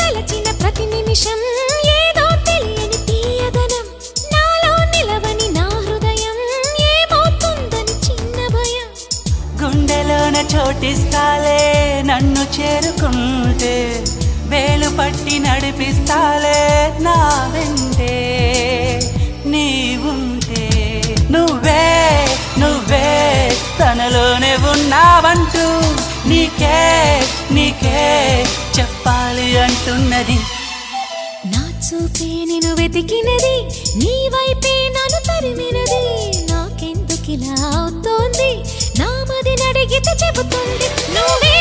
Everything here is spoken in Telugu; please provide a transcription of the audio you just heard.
తలచిన ప్రతి నిమిషం ఏదో తెలియని తీయదనం నాలో నిలవని నా హృదయం ఏమవుతుందని చిన్న భయం గుండెలోన చోటిస్తాలే నన్ను చేరుకుంటే వేలు పట్టి నడిపిస్తాలే నా వెంటే నీవుంటే నువ్వే నువ్వే తనలోనే ఉన్నావంటూ నీకే నీకే చెప్పాలి అంటున్నది నా చూపే నిన్ను వెతికినది నీ వైపే నన్ను తరిమినది నాకెందుకిలా అవుతోంది నా మది నడిగితే చెబుతుంది నువ్వే